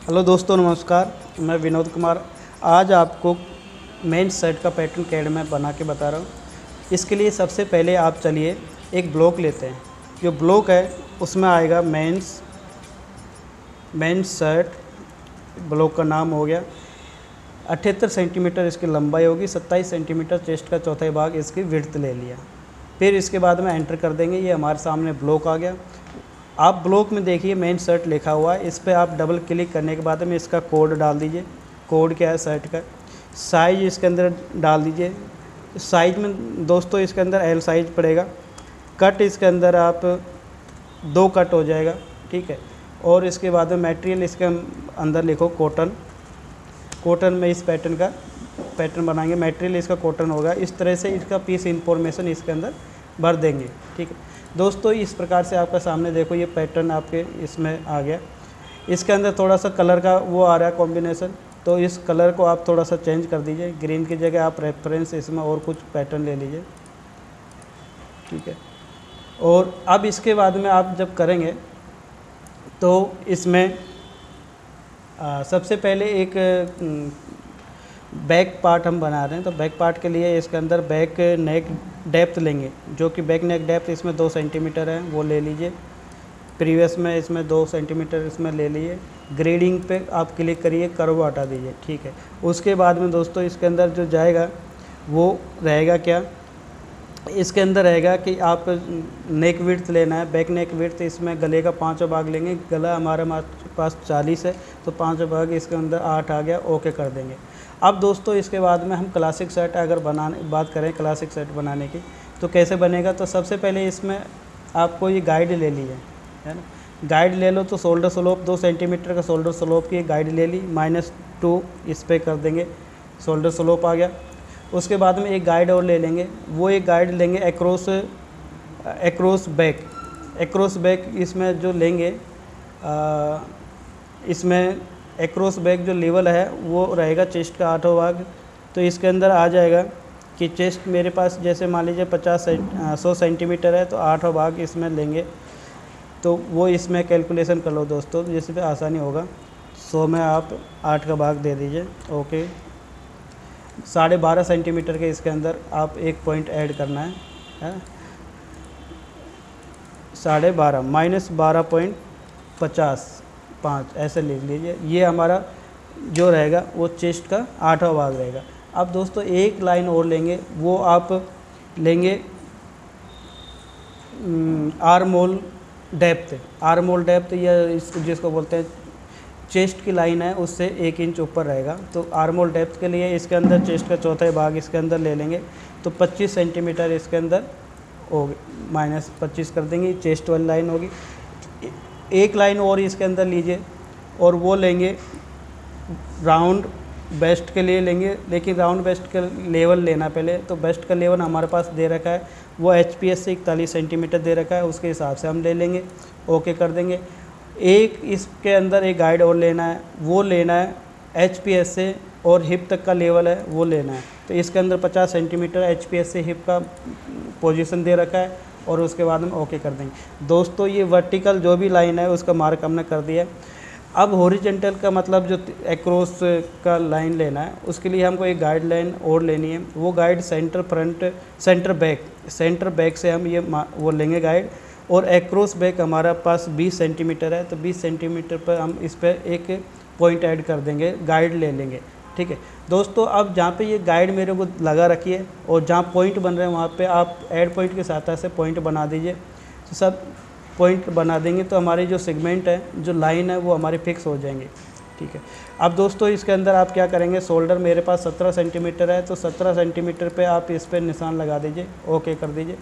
Hello दोस्तों, नमस्कार। मैं विनोद कुमार आज आपको मेंस शर्ट का पैटर्न कैड में बना के बता रहा हूँ। इसके लिए सबसे पहले आप चलिए एक ब्लॉक लेते हैं। जो ब्लॉक है उसमें आएगा मेंस शर्ट। ब्लॉक का नाम हो गया। 78 सेंटीमीटर इसकी लंबाई होगी, 27 सेंटीमीटर चेस्ट का चौथाई भाग इसकी विड्थ ले लिया। फिर इसके बाद में एंटर कर देंगे। ये हमारे सामने ब्लॉक आ गया। आप ब्लॉक में देखिए मेंस शर्ट लिखा हुआ है, इस पर आप डबल क्लिक करने के बाद में इसका कोड डाल दीजिए। कोड क्या है शर्ट का, साइज़ इसके अंदर डाल दीजिए। साइज़ में दोस्तों इसके अंदर एल साइज़ पड़ेगा। कट इसके अंदर आप 2 कट हो जाएगा, ठीक है। और इसके बाद में मटेरियल इसके अंदर लिखो कॉटन। कॉटन में इस पैटर्न का पैटर्न बनाएंगे। मटेरियल इसका कॉटन होगा। इस तरह से इसका पीस इंफॉर्मेशन इसके अंदर भर देंगे, ठीक है दोस्तों। इस प्रकार से आपका सामने देखो ये पैटर्न आपके इसमें आ गया। इसके अंदर थोड़ा सा कलर का वो आ रहा है कॉम्बिनेशन, तो इस कलर को आप थोड़ा सा चेंज कर दीजिए। ग्रीन की जगह आप रेफरेंस इसमें और कुछ पैटर्न ले लीजिए, ठीक है। और अब इसके बाद में आप जब करेंगे तो इसमें सबसे पहले एक बैक पार्ट हम बना रहे हैं। तो बैक पार्ट के लिए इसके अंदर बैक नेक डेप्थ लेंगे, जो कि बैक नेक डेप्थ इसमें 2 सेंटीमीटर है, वो ले लीजिए। प्रीवियस में इसमें 2 सेंटीमीटर इसमें ले लिए। ग्रेडिंग पे आप क्लिक करिए, कर्व हटा दीजिए, ठीक है। उसके बाद में दोस्तों इसके अंदर जो जाएगा वो रहेगा क्या, इसके अंदर रहेगा कि आप नेक विड्थ लेना है। बैक नेक विड्थ इसमें गले का 5वां भाग लेंगे। गला हमारे पास 40 है, तो 5वां भाग इसके अंदर 8 आ गया, ओके कर देंगे। अब दोस्तों इसके बाद में हम क्लासिक शर्ट अगर बात करें क्लासिक शर्ट बनाने की, तो कैसे बनेगा। तो सबसे पहले इसमें आपको ये गाइड ले ली है ना। गाइड ले लो तो शोल्डर स्लोप 2 सेंटीमीटर का शोल्डर स्लोप की गाइड ले ली। -2 इस पर कर देंगे, शोल्डर स्लोप आ गया। उसके बाद में एक गाइड और ले लेंगे। वो एक गाइड लेंगे एक्रोस बैक इसमें जो लेंगे, इसमें एक्रोस बैक जो लेवल है वो रहेगा चेस्ट का 8वां भाग। तो इसके अंदर आ जाएगा कि चेस्ट मेरे पास जैसे मान लीजिए 100 सेंटीमीटर है, तो 8वां भाग इसमें लेंगे। तो वो इसमें कैलकुलेशन कर लो दोस्तों, जिस पे आसानी होगा। 100 में आप 8 का भाग दे दीजिए, ओके। 12.5 सेंटीमीटर के इसके अंदर आप एक पॉइंट ऐड करना है 12.5 -12.50 ऐसे लिख लीजिए। ये हमारा जो रहेगा वो चेस्ट का 8वां भाग रहेगा। अब दोस्तों एक लाइन और लेंगे, वो आप लेंगे आर्म होल डेप्थ या जिसको बोलते हैं चेस्ट की लाइन है उससे 1 इंच ऊपर रहेगा। तो आर्म होल डेप्थ के लिए इसके अंदर चेस्ट का चौथाई भाग इसके अंदर ले लेंगे। तो 25 सेंटीमीटर इसके अंदर हो -25 कर देंगे, चेस्ट वाली लाइन होगी। एक लाइन और इसके अंदर लीजिए और वो लेंगे राउंड बेस्ट के लिए लेंगे, लेकिन राउंड बेस्ट का लेवल लेना पहले। तो बेस्ट का लेवल हमारे पास दे रखा है, वो HPS से 41 सेंटीमीटर दे रखा है, उसके हिसाब से हम ले लेंगे, ओके कर देंगे। एक इसके अंदर एक गाइड और लेना है, वो लेना है HPS से और हिप तक का लेवल है वो लेना है। तो इसके अंदर 50 सेंटीमीटर HPS से हिप का पोजीशन दे रखा है, और उसके बाद हम ओके कर देंगे। दोस्तों ये वर्टिकल जो भी लाइन है उसका मार्क हमने कर दिया है। अब हॉरिजॉन्टल का मतलब जो एक्रॉस का लाइन लेना है, उसके लिए हमको एक गाइड लाइन और लेनी है। वो गाइड सेंटर बैक से हम ये वो लेंगे गाइड। और एक्रॉस बैक हमारा पास 20 सेंटीमीटर है, तो 20 सेंटीमीटर पर हम इस पर एक पॉइंट ऐड कर देंगे, गाइड ले लेंगे, ठीक है दोस्तों। अब जहाँ पे ये गाइड मेरे को लगा रखी है और जहाँ पॉइंट बन रहे हैं वहाँ पे आप ऐड पॉइंट की सहायता से पॉइंट बना दीजिए। तो सब पॉइंट बना देंगे तो हमारी जो सेगमेंट है, जो लाइन है, वो हमारी फिक्स हो जाएंगे, ठीक है। अब दोस्तों इसके अंदर आप क्या करेंगे, शोल्डर मेरे पास 17 सेंटीमीटर है, तो 17 सेंटीमीटर पे आप इस पर निशान लगा दीजिए, ओके कर दीजिए।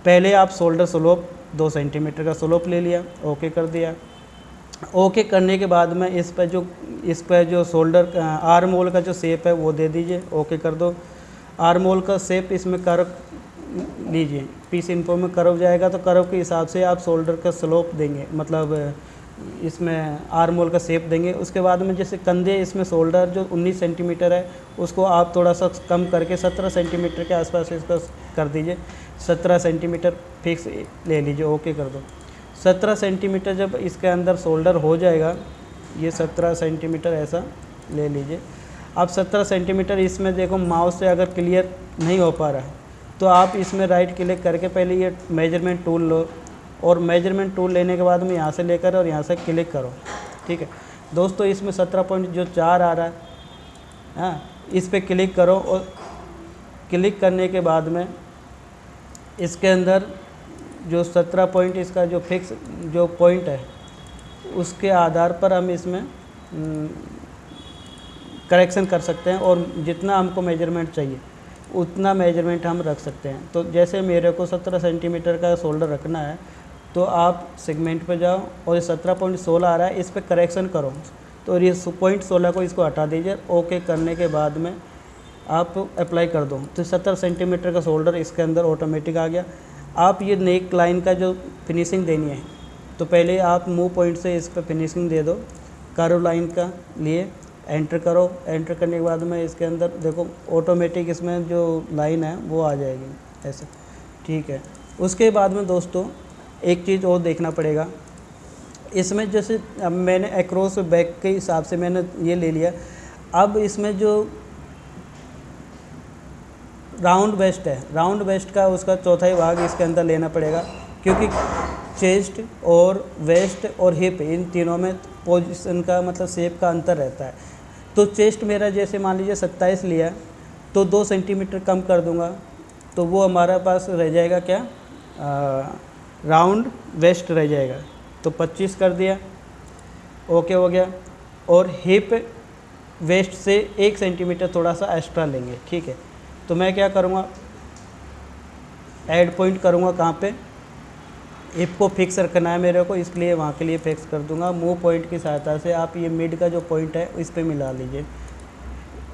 पहले आप शोल्डर स्लोप 2 सेंटीमीटर का स्लोप ले लिया, ओके कर दिया। ओके करने के बाद में इस पर जो शोल्डर आर्म होल का जो शेप है वो दे दीजिए, ओके कर दो। आर्म होल का शेप इसमें कर्व लीजिए, पीस इन्फो में कर्व जाएगा, तो कर्व के हिसाब से आप शोल्डर का स्लोप देंगे, मतलब इसमें आर्म होल का शेप देंगे। उसके बाद में जैसे कंधे, इसमें शोल्डर जो 19 सेंटीमीटर है उसको आप थोड़ा सा कम करके 17 सेंटीमीटर के आसपास इसका कर दीजिए। 17 सेंटीमीटर फिक्स ले लीजिए, ओके कर दो। 17 सेंटीमीटर जब इसके अंदर शोल्डर हो जाएगा ये 17 सेंटीमीटर ऐसा ले लीजिए। अब 17 सेंटीमीटर इसमें देखो माउस से अगर क्लियर नहीं हो पा रहा है तो आप इसमें राइट क्लिक करके पहले ये मेजरमेंट टूल लो, और मेजरमेंट टूल लेने के बाद में यहाँ से लेकर और यहाँ से क्लिक करो। ठीक है दोस्तों, इसमें 17.4 आ रहा है, हाँ, इस पर क्लिक करो और क्लिक करने के बाद में इसके अंदर जो 17 पॉइंट इसका जो फिक्स जो पॉइंट है उसके आधार पर हम इसमें करेक्शन कर सकते हैं, और जितना हमको मेजरमेंट चाहिए उतना मेजरमेंट हम रख सकते हैं। तो जैसे मेरे को 17 सेंटीमीटर का शोल्डर रखना है तो आप सेगमेंट पे जाओ और ये 17.16 आ रहा है, इस पर करेक्शन करो। तो ये 0.16 को इसको हटा दीजिए। ओके करने के बाद में आप अप्लाई कर दो तो 17 सेंटीमीटर का शोल्डर इसके अंदर ऑटोमेटिक आ गया। आप ये नेक लाइन का जो फिनिशिंग देनी है तो पहले आप मूव पॉइंट से इस पर फिनिशिंग दे दो। कर्व लाइन का लिए एंटर करो, एंटर करने के बाद में इसके अंदर देखो ऑटोमेटिक इसमें जो लाइन है वो आ जाएगी ऐसे। ठीक है, उसके बाद में दोस्तों एक चीज़ और देखना पड़ेगा इसमें, जैसे अब मैंने एक्रॉस बैक के हिसाब से मैंने ये ले लिया। अब इसमें जो राउंड वेस्ट है, राउंड वेस्ट का उसका चौथाई भाग इसके अंदर लेना पड़ेगा, क्योंकि चेस्ट और वेस्ट और हिप इन तीनों में पोजीशन का मतलब शेप का अंतर रहता है। तो चेस्ट मेरा जैसे मान लीजिए 27 लिया तो 2 सेंटीमीटर कम कर दूंगा तो वो हमारा पास रह जाएगा क्या, राउंड वेस्ट रह जाएगा। तो 25 कर दिया, ओके हो गया। और हिप वेस्ट से 1 सेंटीमीटर थोड़ा सा एक्स्ट्रा लेंगे। ठीक है, तो मैं क्या करूँगा, ऐड पॉइंट करूँगा कहाँ पे, हिप को फिक्स रखना है मेरे को, इसलिए वहाँ के लिए फिक्स कर दूंगा। मूव पॉइंट की सहायता से आप ये मिड का जो पॉइंट है इस पे मिला लीजिए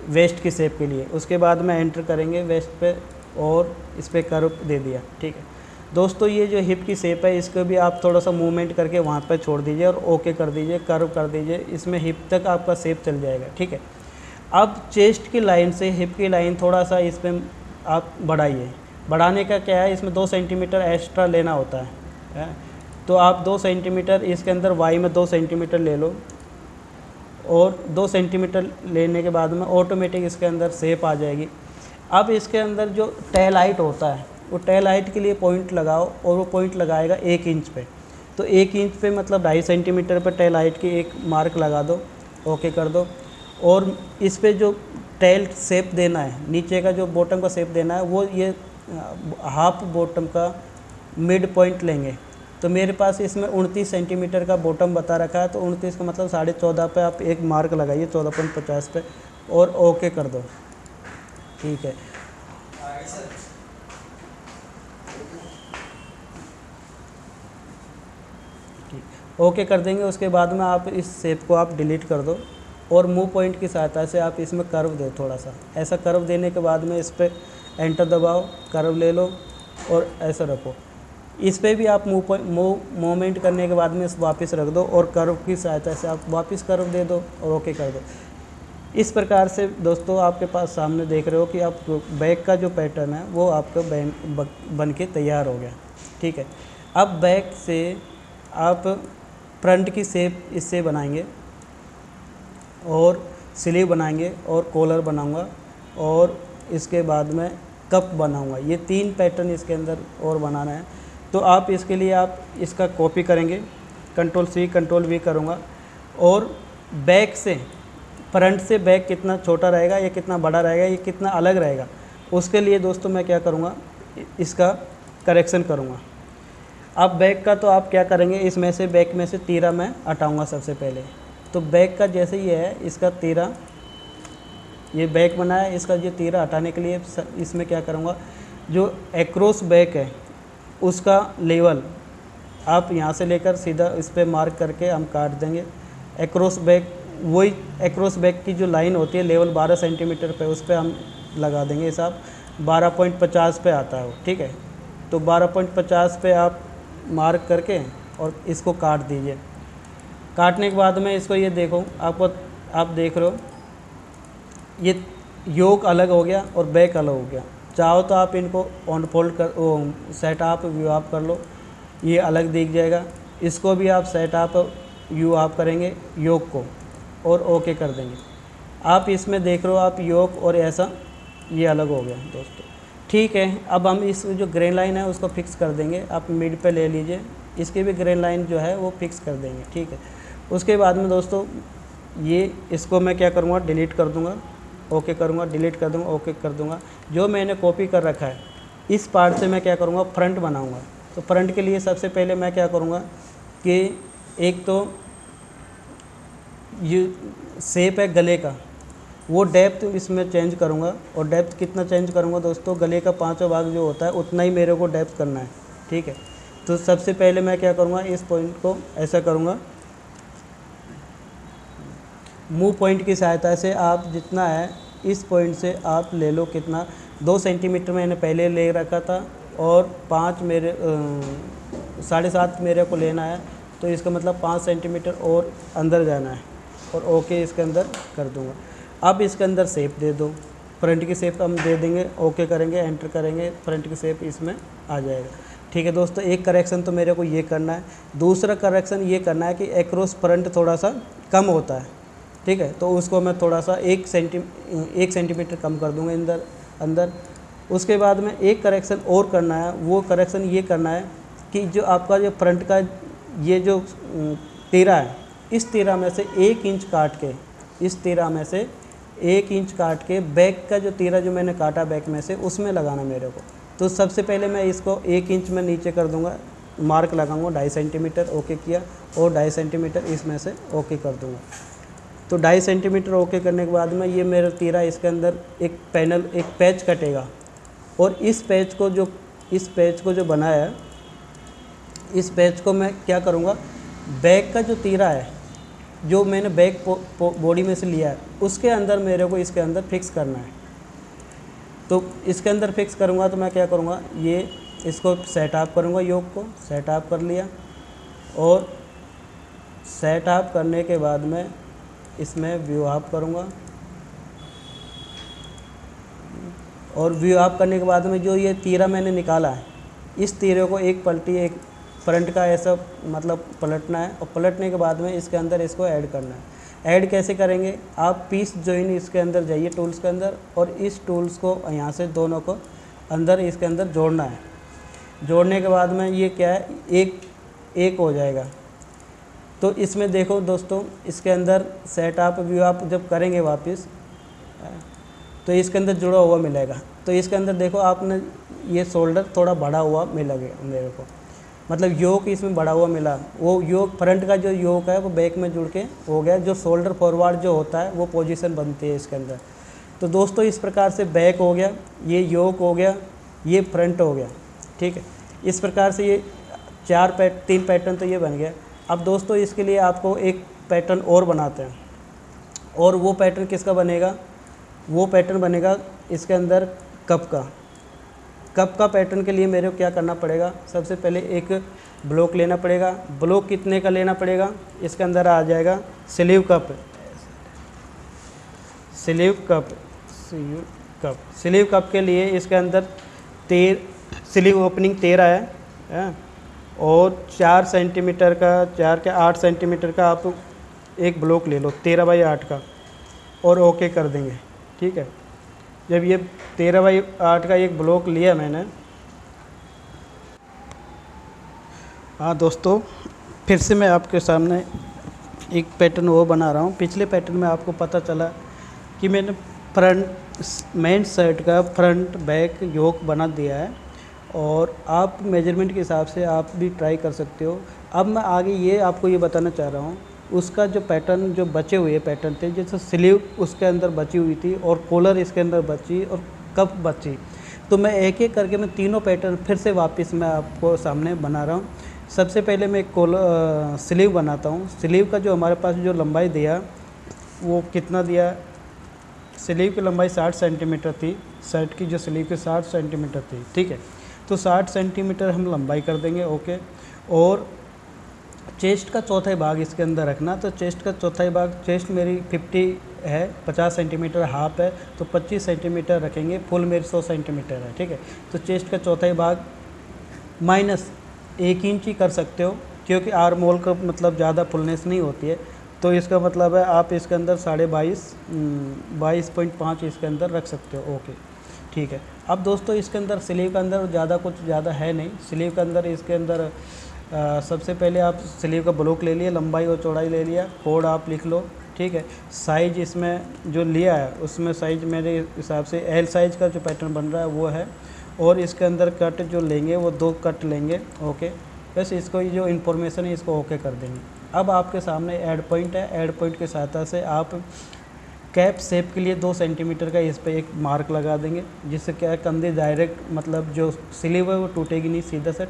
वेस्ट की शेप के लिए। उसके बाद में एंटर करेंगे वेस्ट पे और इस पर कर्व दे दिया। ठीक है दोस्तों, ये जो हिप की शेप है इसको भी आप थोड़ा सा मूवमेंट करके वहाँ पे छोड़ दीजिए और ओके कर दीजिए, कर्व कर दीजिए, इसमें हिप तक आपका शेप चल जाएगा। ठीक है, अब चेस्ट की लाइन से हिप की लाइन थोड़ा सा इस पर आप बढ़ाइए। बढ़ाने का क्या है, इसमें 2 सेंटीमीटर एक्स्ट्रा लेना होता है। तो आप 2 सेंटीमीटर इसके अंदर वाई में 2 सेंटीमीटर ले लो, और 2 सेंटीमीटर लेने के बाद में ऑटोमेटिक इसके अंदर शेप आ जाएगी। अब इसके अंदर जो टेल हाइट होता है वो टेल हाइट के लिए पॉइंट लगाओ, और वो पॉइंट लगाएगा 1 इंच पे। तो 1 इंच पे मतलब 2.5 सेंटीमीटर पर टेल हाइट की एक मार्क लगा दो, ओके कर दो। और इस पे जो टेल शेप देना है, नीचे का जो बॉटम का शेप देना है, वो ये हाफ बॉटम का मिड पॉइंट लेंगे। तो मेरे पास इसमें 29 सेंटीमीटर का बॉटम बता रखा है, तो 29 का मतलब 14.5 पे आप एक मार्क लगाइए 14.50 पे और ओके कर दो। ठीक है, ओके कर देंगे। उसके बाद में आप इस शेप को आप डिलीट कर दो और मूव पॉइंट की सहायता से आप इसमें कर्व दो थोड़ा सा। ऐसा कर्व देने के बाद में इस पर एंटर दबाओ, कर्व ले लो और ऐसा रखो। इस पे भी आप मूवमेंट करने के बाद में वापस रख दो और कर्व की सहायता से आप वापस कर्व दे दो और ओके कर दो। इस प्रकार से दोस्तों आपके पास सामने देख रहे हो कि आप बैक का जो पैटर्न है वो आपका बन के तैयार हो गया। ठीक है, अब बैक से आप फ्रंट की शेप इससे बनाएंगे और स्लीव बनाएंगे और कॉलर बनाऊंगा और इसके बाद में कप बनाऊंगा। ये 3 पैटर्न इसके अंदर और बनाना है। तो आप इसके लिए आप इसका कॉपी करेंगे, Ctrl+C Ctrl+V करूँगा, और बैक से फ्रंट से बैक कितना छोटा रहेगा, ये कितना बड़ा रहेगा, ये कितना अलग रहेगा, उसके लिए दोस्तों मैं क्या करूँगा, इसका करेक्शन करूँगा। अब बैक का तो आप क्या करेंगे, इसमें से बैक में से तीरा मैं हटाऊँगा सबसे पहले। तो बैक का जैसे ये है, इसका तीरा, ये बैक बना है, इसका जो तीरा हटाने के लिए इसमें क्या करूँगा, जो एक्रॉस बैक है उसका लेवल आप यहाँ से लेकर सीधा इस पर मार्क करके हम काट देंगे। एक्रॉस बैक, वही एक्रॉस बैक की जो लाइन होती है लेवल 12 सेंटीमीटर पे, उस पर हम लगा देंगे हिसाब। 12.50 पे आता है वो। ठीक है, तो 12.50 पे आप मार्क करके और इसको काट दीजिए। काटने के बाद में इसको ये देखो, आप देख रहे हो ये योक अलग हो गया और बैक अलग हो गया। चाहो तो आप इनको ऑन फोल्ड कर सेट आप व्यू आप कर लो, ये अलग दिख जाएगा। इसको भी आप सेट आप यू आप करेंगे योग को और ओके कर देंगे। आप इसमें देख रहे हो आप योग और ऐसा ये अलग हो गया दोस्तों। ठीक है, अब हम इस जो ग्रेन लाइन है उसको फिक्स कर देंगे। आप मिड पे ले लीजिए, इसकी भी ग्रेन लाइन जो है वो फिक्स कर देंगे। ठीक है, उसके बाद में दोस्तों ये इसको मैं क्या करूँगा, डिलीट कर दूँगा, ओके करूँगा, डिलीट कर दूँगा, ओके कर दूँगा। जो मैंने कॉपी कर रखा है इस पार्ट से मैं क्या करूँगा, फ्रंट बनाऊँगा। तो फ्रंट के लिए सबसे पहले मैं क्या करूँगा कि एक तो ये शेप है गले का, वो डेप्थ इसमें चेंज करूँगा। और डेप्थ कितना चेंज करूँगा दोस्तों, गले का 5वां भाग जो होता है उतना ही मेरे को डेप्थ करना है। ठीक है, तो सबसे पहले मैं क्या करूँगा, इस पॉइंट को ऐसा करूँगा, मूव पॉइंट की सहायता से आप जितना है इस पॉइंट से आप ले लो, कितना 2 सेंटीमीटर मैंने पहले ले रखा था और 5 मेरे 7.5 मेरे को लेना है। तो इसका मतलब 5 सेंटीमीटर और अंदर जाना है और ओके इसके अंदर कर दूँगा। अब इसके अंदर शेप दे दो, फ्रंट की शेप हम दे देंगे, ओके करेंगे, एंटर करेंगे, फ्रंट की शेप इसमें आ जाएगा। ठीक है दोस्तों, एक करेक्शन तो मेरे को ये करना है। दूसरा करेक्शन ये करना है कि एक्रोस फ्रंट थोड़ा सा कम होता है। ठीक है, तो उसको मैं थोड़ा सा 1 सेंटीमीटर कम कर दूँगा अंदर। उसके बाद में एक करेक्शन और करना है, वो करेक्शन ये करना है कि जो आपका जो फ्रंट का ये जो तीरा है, इस तीरा में से 1 इंच काट के, इस तीरा में से 1 इंच काट के बैक का जो तीरा जो मैंने काटा बैक में से उसमें लगाना मेरे को। तो सबसे पहले मैं इसको 1 इंच में नीचे कर दूंगा, मार्क लगाऊंगा 2.5 सेंटीमीटर, ओके किया, और 2.5 सेंटीमीटर इसमें से ओके कर दूंगा। तो 2.5 सेंटीमीटर ओके करने के बाद में ये मेरा तीरा इसके अंदर एक पैच कटेगा। और इस पैच को जो बनाया है, इस पैच को मैं क्या करूँगा, बैक का जो तीरा है जो मैंने बैक बॉडी में से लिया है उसके अंदर मेरे को इसके अंदर फिक्स करना है। तो इसके अंदर फिक्स करूँगा तो मैं क्या करूँगा, ये इसको सेट अप करूँगा, योग को सेट अप कर लिया। और सेट अप करने के बाद में इसमें व्यू अप करूँगा। और व्यू अप करने के बाद में जो ये तीरा मैंने निकाला है, इस तीरे को एक पलटी, एक फ्रंट का ऐसा मतलब पलटना है। और पलटने के बाद में इसके अंदर इसको ऐड करना है। ऐड कैसे करेंगे, आप पीस जॉइन इसके अंदर जाइए टूल्स के अंदर, और इस टूल्स को यहाँ से दोनों को अंदर इसके अंदर जोड़ना है। जोड़ने के बाद में ये क्या है, एक हो जाएगा। तो इसमें देखो दोस्तों, इसके अंदर सेटअप व्यू आप जब करेंगे वापस, तो इसके अंदर जुड़ा हुआ मिलेगा। तो इसके अंदर देखो आपने ये शोल्डर थोड़ा बड़ा हुआ मिलेगा मेरे को, मतलब योक इसमें बड़ा हुआ मिला। वो योक फ्रंट का जो योक है वो बैक में जुड़ के हो गया। जो शोल्डर फॉरवर्ड जो होता है वो पोजीशन बनती है इसके अंदर। तो दोस्तों इस प्रकार से बैक हो गया, ये योक हो गया, ये फ्रंट हो गया। ठीक है, इस प्रकार से ये 3 पैटर्न तो ये बन गया। अब दोस्तों इसके लिए आपको एक पैटर्न और बनाते हैं, और वो पैटर्न किसका बनेगा, वो पैटर्न बनेगा इसके अंदर कप का पैटर्न के लिए मेरे को क्या करना पड़ेगा, सबसे पहले एक ब्लॉक लेना पड़ेगा। ब्लॉक कितने का लेना पड़ेगा, इसके अंदर आ जाएगा स्लीव कप के लिए इसके अंदर स्लीव ओपनिंग 13 है, और 4 सेंटीमीटर का 4 के 8 सेंटीमीटर का आप एक ब्लॉक ले लो 13/8 का, और ओके कर देंगे। ठीक है, जब ये 13/8 का एक ब्लॉक लिया मैंने, हाँ दोस्तों फिर से मैं आपके सामने एक पैटर्न वो बना रहा हूँ। पिछले पैटर्न में आपको पता चला कि मैंने मेन शर्ट का फ्रंट बैक योक बना दिया है, और आप मेजरमेंट के हिसाब से आप भी ट्राई कर सकते हो। अब मैं आगे ये आपको ये बताना चाह रहा हूँ, उसका जो पैटर्न जो बचे हुए पैटर्न थे, जैसे स्लीव उसके अंदर बची हुई थी, और कॉलर इसके अंदर बची, और कप बची। तो मैं एक एक करके मैं तीनों पैटर्न फिर से वापस मैं आपको सामने बना रहा हूँ। सबसे पहले मैं स्लीव बनाता हूँ। स्लीव का जो हमारे पास जो लंबाई दिया वो कितना दिया, स्लीव की लंबाई 60 सेंटीमीटर थी, शर्ट की जो स्लीव की 60 सेंटीमीटर थी। ठीक है, तो 60 सेंटीमीटर हम लंबाई कर देंगे, ओके। और चेस्ट का चौथाई भाग इसके अंदर रखना। तो चेस्ट का चौथाई भाग, चेस्ट मेरी 50 है, 50 सेंटीमीटर हाफ है, तो 25 सेंटीमीटर रखेंगे, फुल मेरी 100 सेंटीमीटर है। ठीक है, तो चेस्ट का चौथाई भाग -1 इंच ही कर सकते हो, क्योंकि आर्म होल का मतलब ज़्यादा फुलनेस नहीं होती है, तो इसका मतलब है आप इसके अंदर 22.5 इसके अंदर रख सकते हो। ओके ठीक है। अब दोस्तों इसके अंदर स्लीव के अंदर कुछ ज़्यादा है नहीं। स्लीव के अंदर इसके अंदर सबसे पहले आप स्लीव का ब्लॉक ले लिया, लंबाई और चौड़ाई ले लिया, कोड आप लिख लो, ठीक है। साइज इसमें जो लिया है उसमें साइज मेरे हिसाब से एल साइज का जो पैटर्न बन रहा है वो है, और इसके अंदर कट जो लेंगे वो 2 कट लेंगे। ओके, बस इसको जो इन्फॉर्मेशन है इसको ओके कर देंगे। अब आपके सामने ऐड पॉइंट है, ऐड पॉइंट की सहायता से आप कैप शेप के लिए 2 सेंटीमीटर का इस पे एक मार्क लगा देंगे, जिससे क्या है कंधे डायरेक्ट मतलब जो स्लीव है वो टूटेगी नहीं सीधा सेट।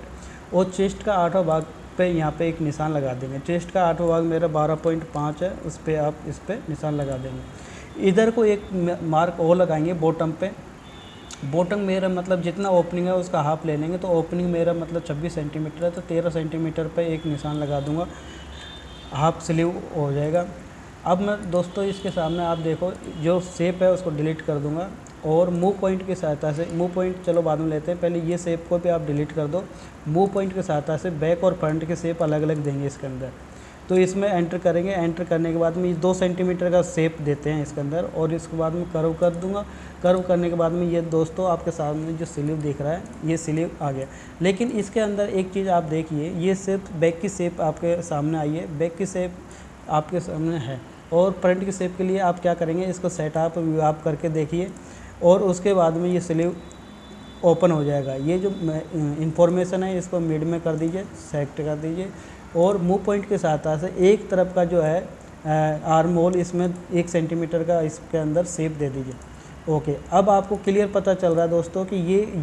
और चेस्ट का 8वां भाग पे यहाँ पे एक निशान लगा देंगे। चेस्ट का 8वां भाग मेरा 12.5 है, उस पर आप इस पर निशान लगा देंगे। इधर को एक मार्क और लगाएंगे बॉटम पे। बॉटम मेरा मतलब जितना ओपनिंग है उसका हाफ ले लेंगे, तो ओपनिंग मेरा मतलब 26 सेंटीमीटर है, तो 13 सेंटीमीटर पे एक निशान लगा दूंगा, हाफ स्लीव हो जाएगा। अब मैं दोस्तों इसके सामने आप देखो जो शेप है उसको डिलीट कर दूंगा, और मूव पॉइंट की सहायता से, मूव पॉइंट चलो बाद में लेते हैं, पहले ये शेप को भी आप डिलीट कर दो। मूव पॉइंट की सहायता से बैक और फ्रंट के शेप अलग अलग देंगे इसके अंदर। तो इसमें एंटर करेंगे, एंटर करने के बाद में 2 सेंटीमीटर का शेप देते हैं इसके अंदर, और इसके बाद में कर्व कर दूंगा। कर्व करने के बाद में ये दोस्तों आपके सामने जो स्लीव दिख रहा है ये स्लीव आ गया। लेकिन इसके अंदर एक चीज़ आप देखिए, ये सिर्फ बैक की शेप आपके सामने आई है, बैक की शेप आपके सामने है, और फ्रंट की शेप के लिए आप क्या करेंगे, इसको सेट आप व्यू आप करके देखिए, और उसके बाद में ये स्लीव ओपन हो जाएगा। ये जो इंफॉर्मेशन है इसको मिड में कर दीजिए, सेलेक्ट कर दीजिए, और मूव पॉइंट के सहायता से एक तरफ का जो है आर्म होल इसमें 1 सेंटीमीटर का इसके अंदर शेप दे दीजिए। ओके, अब आपको क्लियर पता चल रहा है दोस्तों कि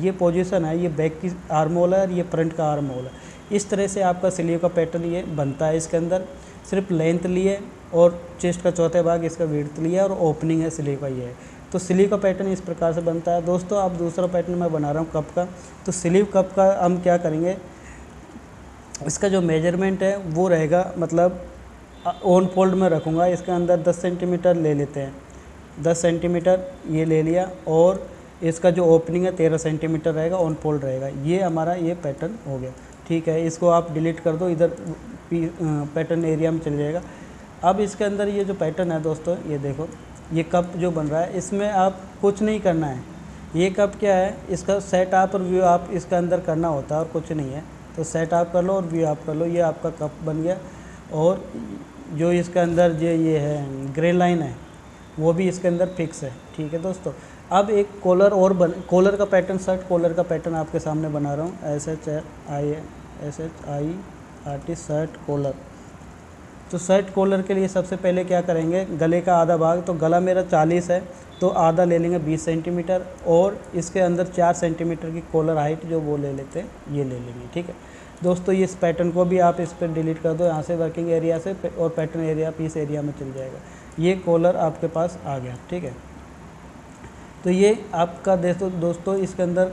ये पोजीशन है, ये बैक की आर्म होल है और ये फ्रंट का आर्म होल है। इस तरह से आपका स्लीव का पैटर्न ये बनता है। इसके अंदर सिर्फ लेंथ लिए और चेस्ट का चौथे भाग इसका विड्थ लिया और ओपनिंग है स्लीव का ये है। तो स्लीव का पैटर्न इस प्रकार से बनता है दोस्तों। अब दूसरा पैटर्न मैं बना रहा हूँ कप का। तो स्लीव कप का हम क्या करेंगे, इसका जो मेजरमेंट है वो रहेगा मतलब ऑन फोल्ड में रखूँगा। इसके अंदर 10 सेंटीमीटर ले लेते हैं, 10 सेंटीमीटर ये ले लिया, और इसका जो ओपनिंग है 13 सेंटीमीटर रहेगा, ऑन फोल्ड रहेगा। ये हमारा ये पैटर्न हो गया, ठीक है। इसको आप डिलीट कर दो, इधर पैटर्न एरिया में चल जाएगा। अब इसके अंदर ये जो पैटर्न है दोस्तों, ये देखो ये कप जो बन रहा है, इसमें आप कुछ नहीं करना है। ये कप क्या है, इसका सेट आप और व्यू आप इसके अंदर करना होता है और कुछ नहीं है। तो सेट आप कर लो और व्यू आप कर लो, ये आपका कप बन गया। और जो इसके अंदर जो ये है ग्रे लाइन है वो भी इसके अंदर फिक्स है, ठीक है दोस्तों। अब एक कॉलर और कॉलर का पैटर्न, शर्ट कॉलर का पैटर्न आपके सामने बना रहा हूँ। SHIRT shirt collar. तो शर्ट कॉलर के लिए सबसे पहले क्या करेंगे, गले का आधा भाग, तो गला मेरा 40 है तो आधा ले लेंगे 20 सेंटीमीटर, और इसके अंदर 4 सेंटीमीटर की कॉलर हाइट जो वो ले लेते हैं, ये ले लेंगे, ठीक है दोस्तों। ये इस पैटर्न को भी आप इस पर डिलीट कर दो यहाँ से, वर्किंग एरिया से, और पैटर्न एरिया पीस एरिया में चल जाएगा। ये कॉलर आपके पास आ गया, ठीक है। तो ये आपका दोस्तों इसके अंदर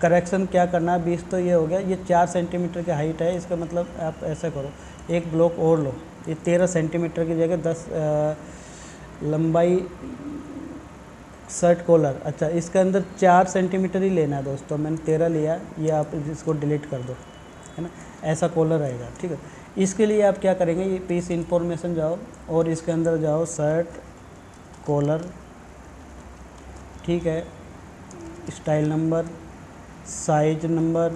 करेक्शन क्या करना है, 20 तो ये हो गया। ये 4 सेंटीमीटर की हाइट है, इसका मतलब आप ऐसा करो, एक ब्लॉक और लो, ये 13 सेंटीमीटर की जगह 10 लंबाई शर्ट कॉलर। अच्छा, इसके अंदर 4 सेंटीमीटर ही लेना है दोस्तों, मैंने 13 लिया, ये आप इसको डिलीट कर दो, है ना, ऐसा कॉलर रहेगा, ठीक है। इसके लिए आप क्या करेंगे, ये पीस इंफॉर्मेशन जाओ और इसके अंदर जाओ शर्ट कॉलर, ठीक है, style number, size number,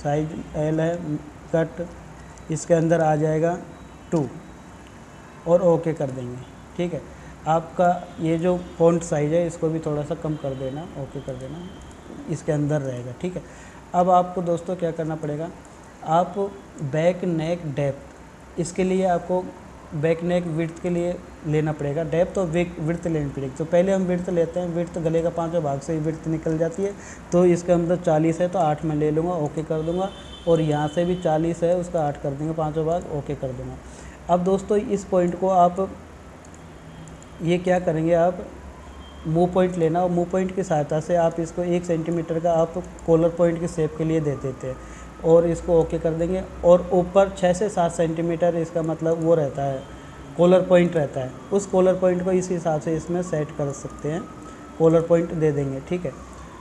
size L है, कट इसके अंदर आ जाएगा 2, और ओके कर देंगे, ठीक है। आपका ये जो फॉन्ट साइज़ है इसको भी थोड़ा सा कम कर देना, ओके कर देना, इसके अंदर रहेगा, ठीक है। अब आपको दोस्तों क्या करना पड़ेगा, आप बैक नेक डेप्थ, इसके लिए आपको बैक नेक विड्थ के लिए लेना पड़ेगा, डेप्थ और विड्थ लेनी पड़ेगी। तो पहले हम विड्थ लेते हैं, विड्थ गले का 5वें भाग से ही विड्थ निकल जाती है, तो इसके अंदर 40 है तो 8 में ले लूँगा, ओके कर दूँगा, और यहाँ से भी 40 है उसका 8 कर देंगे, 5वां भाग, ओके कर दूँगा। अब दोस्तों इस पॉइंट को आप ये क्या करेंगे, आप मूव पॉइंट लेना, और मूव पॉइंट की सहायता से आप इसको 1 सेंटीमीटर का आप कॉलर पॉइंट की शेप के लिए दे देते हैं, और इसको ओके कर देंगे। और ऊपर 6 से 7 सेंटीमीटर इसका मतलब वो रहता है, कॉलर पॉइंट रहता है, उस कॉलर पॉइंट को इस हिसाब से इसमें सेट कर सकते हैं, कॉलर पॉइंट दे देंगे, ठीक है।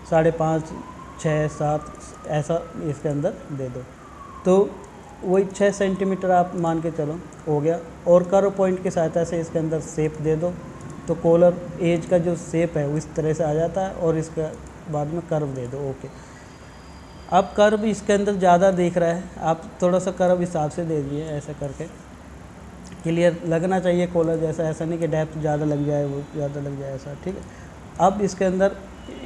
5.5, 6, 7 ऐसा इसके अंदर दे दो। तो वही 6 सेंटीमीटर आप मान के चलो हो गया। और कर्व पॉइंट की सहायता से इसके अंदर शेप दे दो, तो कॉलर एज का जो शेप है वो इस तरह से आ जाता है, और इसके बाद में कर्व दे दो। ओके, अब कर्व इसके अंदर ज़्यादा दिख रहा है, आप थोड़ा सा कर्व हिसाब से दे दिए, ऐसे करके क्लियर लगना चाहिए कॉलर जैसा, ऐसा नहीं कि डेप्थ ज़्यादा लग जाए वो ज़्यादा लग जाए ऐसा, ठीक है। अब इसके अंदर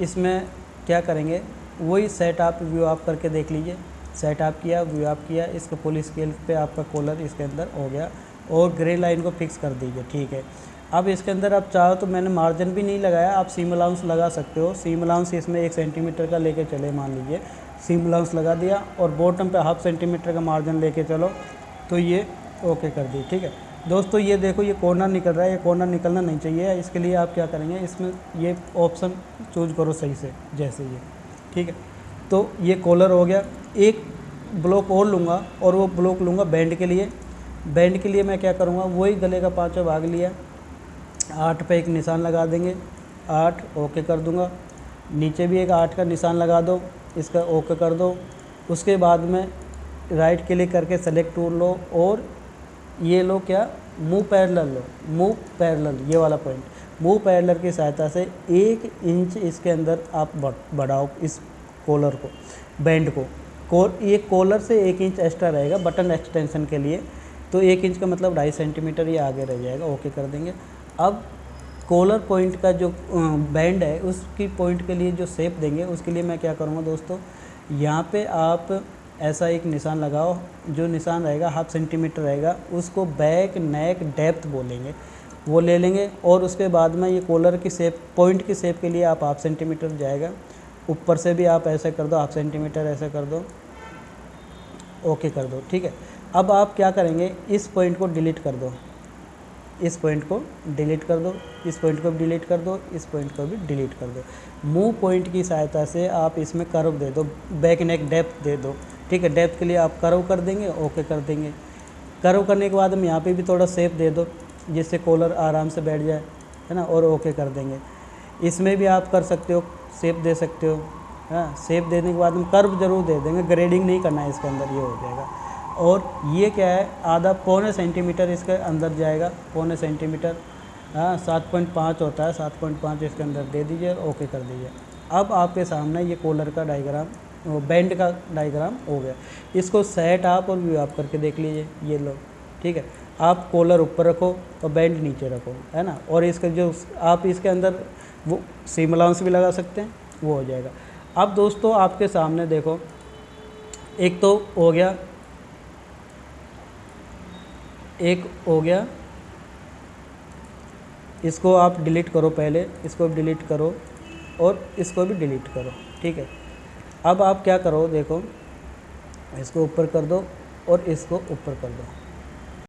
इसमें क्या करेंगे, वही सेट आप व्यू आप करके देख लीजिए, सेट आप किया, व्यू आप किया, इसको फुल स्केल पे आपका कॉलर इसके अंदर हो गया, और ग्रे लाइन को फिक्स कर दीजिए, ठीक है। अब इसके अंदर आप चाहो तो मैंने मार्जिन भी नहीं लगाया, आप सीम अलाउंस लगा सकते हो। सीम अलाउंस इसमें 1 सेंटीमीटर का लेके चले, मान लीजिए सीम अलाउंस लगा दिया, और बॉटम पे 1/2 सेंटीमीटर का मार्जिन लेके चलो, तो ये ओके कर दी, ठीक है। दोस्तों ये देखो, ये कॉर्नर निकल रहा है, ये कॉर्नर निकलना नहीं चाहिए, इसके लिए आप क्या करेंगे, इसमें ये ऑप्शन चूज करो सही से, जैसे ये, ठीक है। तो ये कॉलर हो गया। एक ब्लॉक और लूँगा, और वो ब्लॉक लूँगा बैंड के लिए। बैंड के लिए मैं क्या करूँगा, वही गले का 5वां भाग लिया, 8 पे एक निशान लगा देंगे, 8 ओके कर दूँगा। नीचे भी एक 8 का निशान लगा दो, इसका ओके कर दो। उसके बाद में राइट क्लिक करके सेलेक्ट टूल लो, और ये लो क्या, मूव पैरेलल लो, मूव पैरेलल, ये वाला पॉइंट, मूव पैरेलल की सहायता से 1 इंच इसके अंदर आप बढ़ाओ इस कॉलर को, बैंड को। ये कॉलर से 1 इंच एक्स्ट्रा रहेगा बटन एक्सटेंशन के लिए, तो 1 इंच का मतलब 2.5 सेंटीमीटर ये आगे रह जाएगा, ओके कर देंगे। अब कॉलर पॉइंट का जो बैंड है उसकी पॉइंट के लिए जो शेप देंगे, उसके लिए मैं क्या करूँगा दोस्तों, यहाँ पे आप ऐसा एक निशान लगाओ, जो निशान रहेगा 1/2 सेंटीमीटर रहेगा, उसको बैक नेक डेप्थ बोलेंगे, वो ले लेंगे। और उसके बाद में ये कॉलर की शेप, पॉइंट की शेप के लिए आप 1/2 सेंटीमीटर जाएगा, ऊपर से भी आप ऐसे कर दो 1/2 सेंटीमीटर, ऐसे कर दो, ओके कर दो, ठीक है। अब आप क्या करेंगे, इस पॉइंट को डिलीट कर दो, इस पॉइंट को डिलीट कर दो, इस पॉइंट को भी डिलीट कर दो, इस पॉइंट को भी डिलीट कर दो। मूव पॉइंट की सहायता से आप इसमें कर्व दे दो, बैक नेक डेप्थ दे दो, ठीक है। डेप्थ के लिए आप कर्व कर देंगे, ओके कर देंगे। कर्व करने के बाद हम यहाँ पे भी थोड़ा शेप दे दो, जिससे कॉलर आराम से बैठ जाए, है ना, और ओके कर देंगे। इसमें भी आप कर सकते हो, शेप दे सकते हो, हाँ। शेप देने के बाद हम कर्व जरूर दे देंगे, ग्रेडिंग नहीं करना है इसके अंदर, ये हो जाएगा। और ये क्या है, आधा 0.25 सेंटीमीटर इसके अंदर जाएगा, 0.25 सेंटीमीटर, हाँ। 7.5 होता है, 7.5 इसके अंदर दे दीजिए, ओके कर दीजिए। अब आपके सामने ये कॉलर का डायग्राम, बैंड का डायग्राम हो गया। इसको सेट आप और व्यू आप करके देख लीजिए, ये लो, ठीक है। आप कॉलर ऊपर रखो और बैंड नीचे रखो, है ना। और इसका जो आप इसके अंदर वो सीम अलाउंस भी लगा सकते हैं, वो हो जाएगा। अब दोस्तों आपके सामने देखो, एक तो हो गया, एक हो गया, इसको आप डिलीट करो, पहले इसको डिलीट करो और इसको भी डिलीट करो, ठीक है। अब आप क्या करो, देखो इसको ऊपर कर दो और इसको ऊपर कर दो,